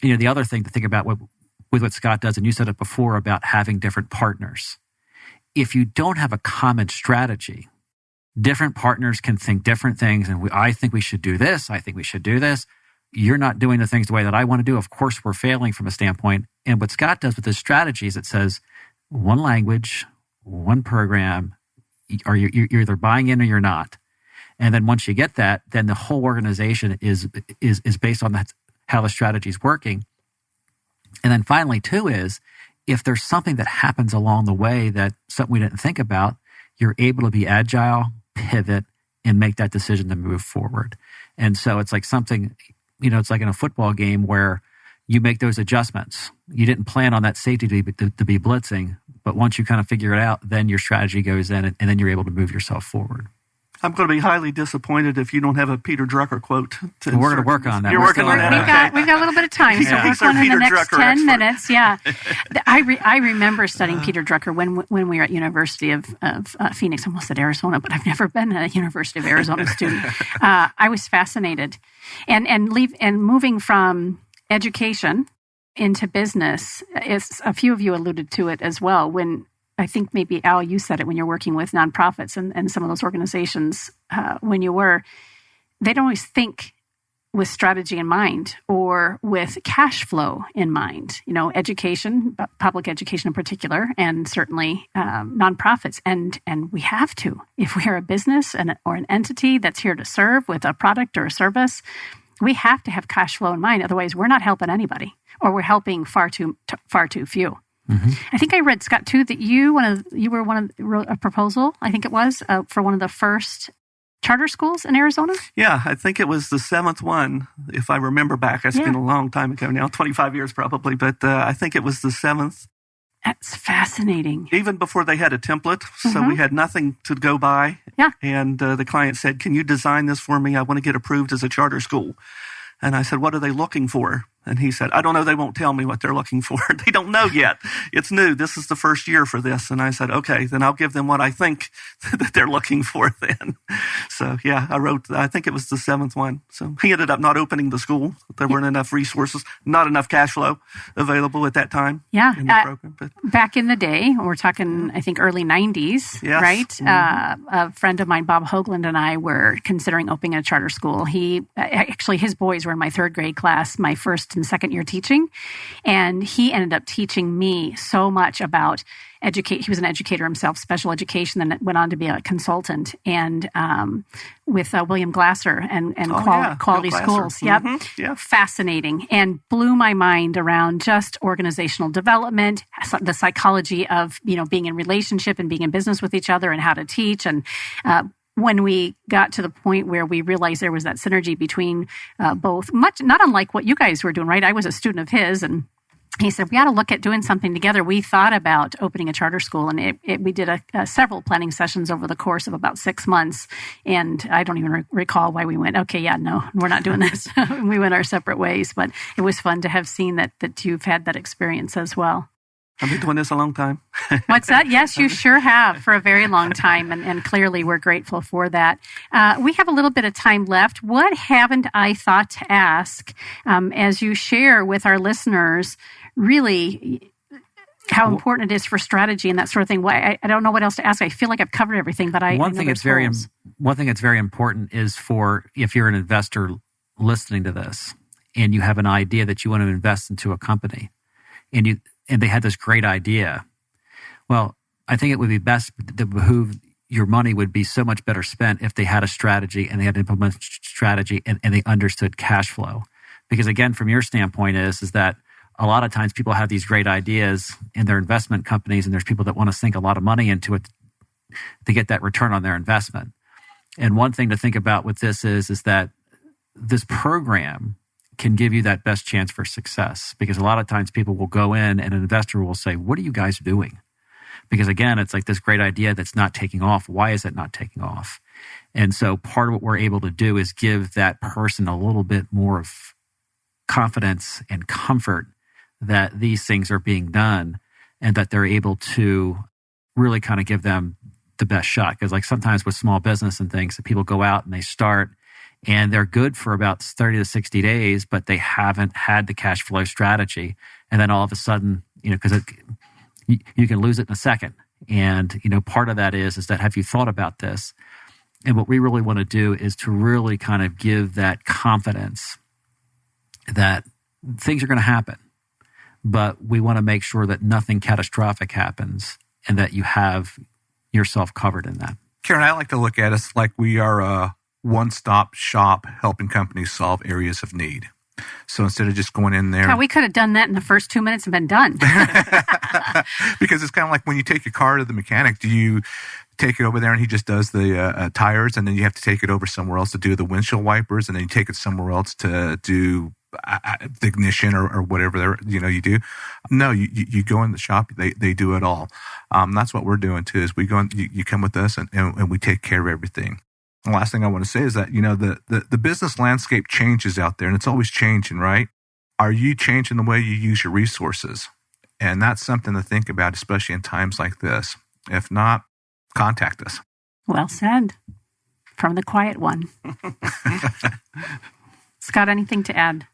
The other thing to think about with what Scott does, and you said it before about having different partners. If you don't have a common strategy, different partners can think different things. And I think we should do this. I think we should do this. You're not doing the things the way that I want to do. Of course, we're failing from a standpoint. And what Scott does with his strategies, it says one language, one program, or you're either buying in or you're not. And then once you get that, then the whole organization is based on that, how the strategy is working. And then finally, too, is if there's something that happens along the way that something we didn't think about, you're able to be agile, pivot, and make that decision to move forward. And so it's like something, it's like in a football game where you make those adjustments. You didn't plan on that safety to be blitzing, but once you kind of figure it out, then your strategy goes in and then you're able to move yourself forward. I'm going to be highly disappointed if you don't have a Peter Drucker quote. We're going to work on that. You're working on that. We've got a little bit of time, so work on in the next 10 minutes. Yeah, I remember studying Peter Drucker when we were at University of Phoenix. I almost said Arizona, but I've never been a University of Arizona student. I was fascinated, and moving from education into business. A few of you alluded to it as well. When I think maybe, Al, you said it when you're working with nonprofits and some of those organizations, they don't always think with strategy in mind or with cash flow in mind. Education, public education in particular, and certainly nonprofits. And we have to. If we are a business or an entity that's here to serve with a product or a service, we have to have cash flow in mind. Otherwise, we're not helping anybody, or we're helping far too few. Mm-hmm. I think I read, Scott, too, that you wrote a proposal, I think it was, for one of the first charter schools in Arizona? Yeah, I think it was the 7th one, if I remember back. It's been a long time ago now, 25 years probably, but I think it was the 7th. That's fascinating. Even before they had a template, so we had nothing to go by. Yeah. And the client said, can you design this for me? I want to get approved as a charter school. And I said, what are they looking for? And he said, I don't know. They won't tell me what they're looking for. They don't know yet. It's new. This is the first year for this. And I said, okay, then I'll give them what I think that they're looking for then. So, yeah, I think it was the 7th one. So he ended up not opening the school. There weren't enough resources, not enough cash flow available at that time. Yeah. In the program. But back in the day, we're talking, I think, early 90s, yes. Right? Mm-hmm. A friend of mine, Bob Hoagland, and I were considering opening a charter school. His boys were in my 3rd grade class, my first and second year teaching. And he ended up teaching me so much about educate. He was an educator himself, special education, then went on to be a consultant and with William Glasser and quality schools. Mm-hmm. Yep. Yeah. Fascinating, and blew my mind around just organizational development, the psychology of, being in relationship and being in business with each other and how to teach. And when we got to the point where we realized there was that synergy between both, much not unlike what you guys were doing, right? I was a student of his, and he said, we ought to look at doing something together. We thought about opening a charter school, and we did several planning sessions over the course of about 6 months. And I don't even recall why we went, okay, yeah, no, we're not doing this. We went our separate ways. But it was fun to have seen that you've had that experience as well. I've been doing this a long time. What's that? Yes, you sure have, for a very long time, and clearly we're grateful for that. We have a little bit of time left. What haven't I thought to ask as you share with our listeners really how important it is for strategy and that sort of thing? I don't know what else to ask. I feel like I've covered everything, but one thing that's very important is for, if you're an investor listening to this and you have an idea that you want to invest into a company and they had this great idea. Well, I think it would be best to behoove your money would be so much better spent if they had a strategy and they had to implement strategy and they understood cash flow. Because again, from your standpoint is that a lot of times people have these great ideas in their investment companies, and there's people that want to sink a lot of money into it to get that return on their investment. And one thing to think about with this is that this program can give you that best chance for success, because a lot of times people will go in and an investor will say, what are you guys doing? Because again, it's like this great idea that's not taking off. Why is it not taking off? And so part of what we're able to do is give that person a little bit more of confidence and comfort that these things are being done and that they're able to really kind of give them the best shot. Because like sometimes with small business and things, that people go out and they start and they're good for about 30 to 60 days, but they haven't had the cash flow strategy. And then all of a sudden, because you can lose it in a second. And, part of that is that have you thought about this? And what we really want to do is to really kind of give that confidence that things are going to happen, but we want to make sure that nothing catastrophic happens and that you have yourself covered in that. Karen, I like to look at us like we are a one-stop shop helping companies solve areas of need. So instead of just going in there... God, we could have done that in the first 2 minutes and been done. Because it's kind of like when you take your car to the mechanic, do you take it over there and he just does the tires, and then you have to take it over somewhere else to do the windshield wipers, and then you take it somewhere else to do the ignition or whatever you do? No, you go in the shop, they do it all. That's what we're doing too, is we go in, you come with us and we take care of everything. The last thing I want to say is that, the business landscape changes out there, and it's always changing, right? Are you changing the way you use your resources? And that's something to think about, especially in times like this. If not, contact us. Well said. From the quiet one. Scott, anything to add?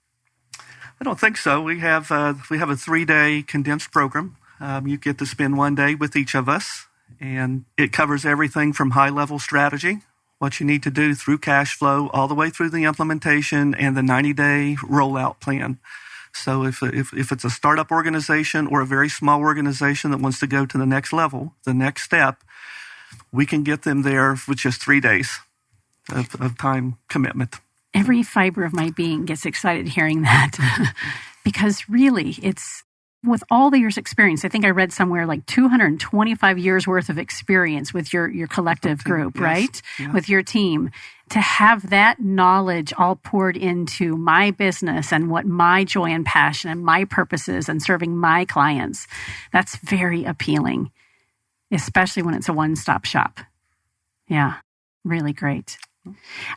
I don't think so. We have a 3-day condensed program. You get to spend 1 day with each of us, and it covers everything from high-level strategy, what you need to do through cash flow, all the way through the implementation and the 90-day rollout plan. So if it's a startup organization or a very small organization that wants to go to the next level, the next step, we can get them there with just 3 days of time commitment. Every fiber of my being gets excited hearing that because really it's with all the years experience. I think I read somewhere like 225 years worth of experience with your collective group, yes, right? Yeah. With your team. To have that knowledge all poured into my business and what my joy and passion and my purpose is and serving my clients, that's very appealing, especially when it's a one-stop shop. Yeah, really great.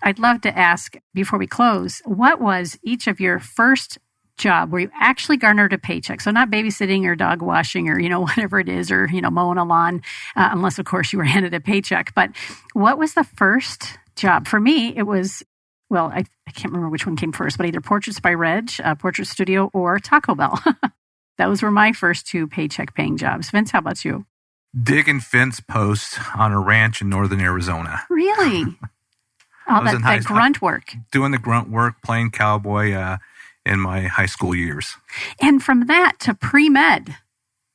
I'd love to ask, before we close, what was each of your first job where you actually garnered a paycheck? So not babysitting or dog washing or, whatever it is, or, mowing a lawn, unless, of course, you were handed a paycheck. But what was the first job? For me, it was, well, I can't remember which one came first, but either Portraits by Reg, Portrait Studio, or Taco Bell. Those were my first 2 paycheck paying jobs. Vince, how about you? Digging fence posts on a ranch in northern Arizona. Really? Oh, that grunt work. Doing the grunt work, playing cowboy in my high school years. And from that to pre-med.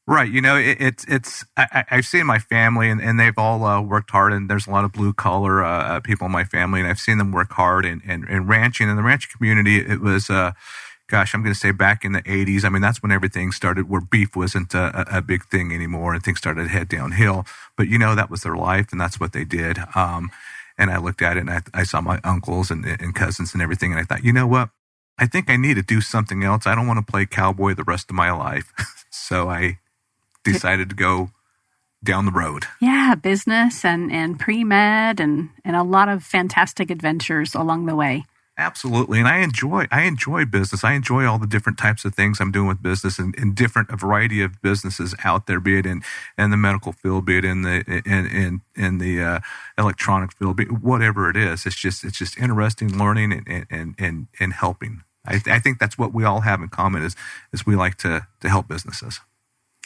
Right. I've seen my family and they've all worked hard, and there's a lot of blue collar people in my family, and I've seen them work hard and ranching. In the ranching community, it was, I'm going to say back in the 80s. I mean, that's when everything started, where beef wasn't a big thing anymore and things started to head downhill. But, that was their life and that's what they did. And I looked at it and I saw my uncles and cousins and everything. And I thought, you know what? I think I need to do something else. I don't want to play cowboy the rest of my life. So I decided to go down the road. Yeah, business and pre-med and a lot of fantastic adventures along the way. Absolutely. And I enjoy business. I enjoy all the different types of things I'm doing with business and a variety of businesses out there, be it in the medical field, be it in the electronic field, be it whatever it is. It's just interesting learning and helping. I think that's what we all have in common is we like to help businesses.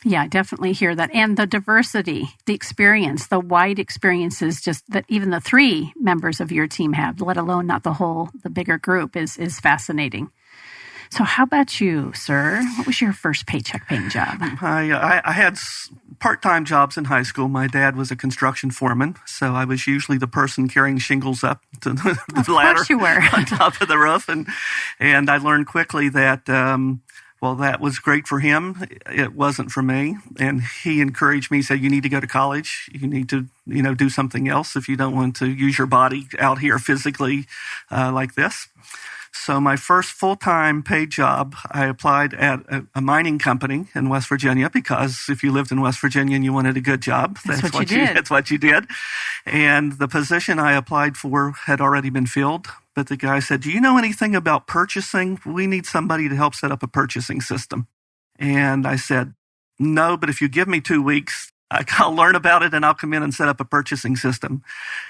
Yeah, I definitely hear that. And the diversity, the experience, the wide experiences just that even the 3 members of your team have, let alone not the bigger group, is fascinating. So how about you, sir? What was your first paycheck paying job? I had part-time jobs in high school. My dad was a construction foreman, so I was usually the person carrying shingles up to the ladder Of course you were. on top of the roof. And I learned quickly that, that was great for him. It wasn't for me. And he encouraged me, said, you need to go to college. You need to, do something else if you don't want to use your body out here physically like this. So my first full-time paid job, I applied at a mining company in West Virginia, because if you lived in West Virginia and you wanted a good job, that's what you did. And the position I applied for had already been filled. But the guy said, do you know anything about purchasing? We need somebody to help set up a purchasing system. And I said, no, but if you give me 2 weeks, I'll learn about it and I'll come in and set up a purchasing system.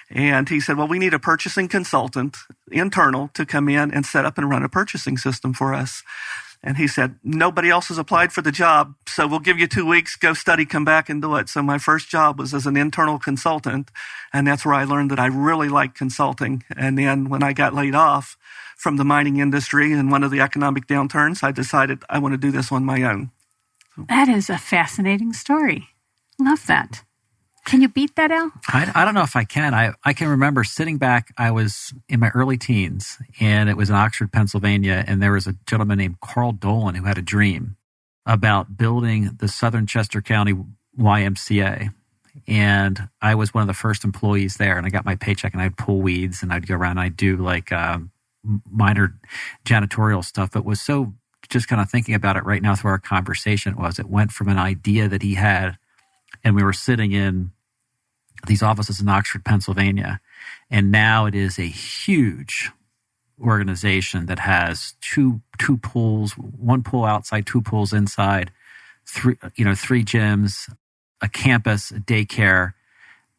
And he said, well, we need a purchasing consultant, internal, to come in and set up and run a purchasing system for us. And he said, nobody else has applied for the job, so we'll give you 2 weeks, go study, come back and do it. So my first job was as an internal consultant, and that's where I learned that I really liked consulting. And then when I got laid off from the mining industry in one of the economic downturns, I decided I want to do this on my own. That is a fascinating story. Love that. Can you beat that, Al? I don't know if I can. I can remember sitting back. I was in my early teens, and it was in Oxford, Pennsylvania, and there was a gentleman named Carl Dolan who had a dream about building the Southern Chester County YMCA. And I was one of the first employees there, and I got my paycheck, and I'd pull weeds, and I'd go around and I'd do like minor janitorial stuff. It was so, just kind of thinking about it right now through our conversation, it went from an idea that he had. And we were sitting in these offices in Oxford, Pennsylvania. And now it is a huge organization that has two pools, one pool outside, 2 pools inside, 3 gyms, a campus, a daycare.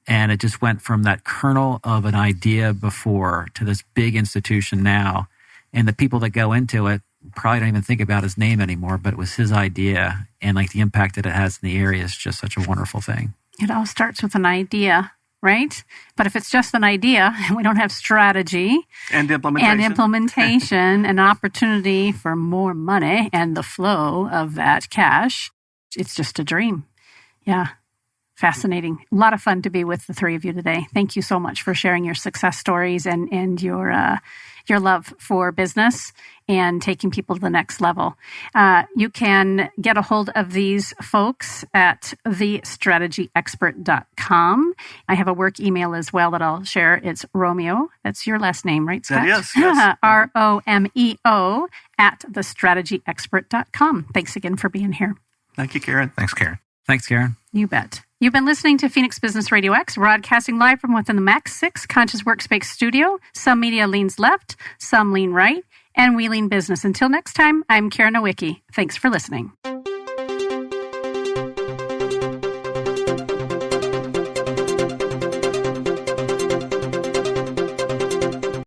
And it just went from that kernel of an idea before to this big institution now. And the people that go into it probably don't even think about his name anymore, but it was his idea, and like the impact that it has in the area is just such a wonderful thing. It all starts with an idea, right? But if it's just an idea and we don't have strategy and implementation and opportunity for more money and the flow of that cash, it's just a dream. Yeah. Fascinating. A lot of fun to be with the 3 of you today. Thank you so much for sharing your success stories and your love for business and taking people to the next level. You can get a hold of these folks at thestrategyexpert.com. I have a work email as well that I'll share. It's Romeo. That's your last name, right, Scott? That is, yes. ROMEO at thestrategyexpert.com. Thanks again for being here. Thank you, Karen. Thanks, Karen. Thanks, Karen. You bet. You've been listening to Phoenix Business Radio X, broadcasting live from within the Max 6 Conscious Workspace studio. Some media leans left, some lean right, and we lean business. Until next time, I'm Karen Nowicki. Thanks for listening.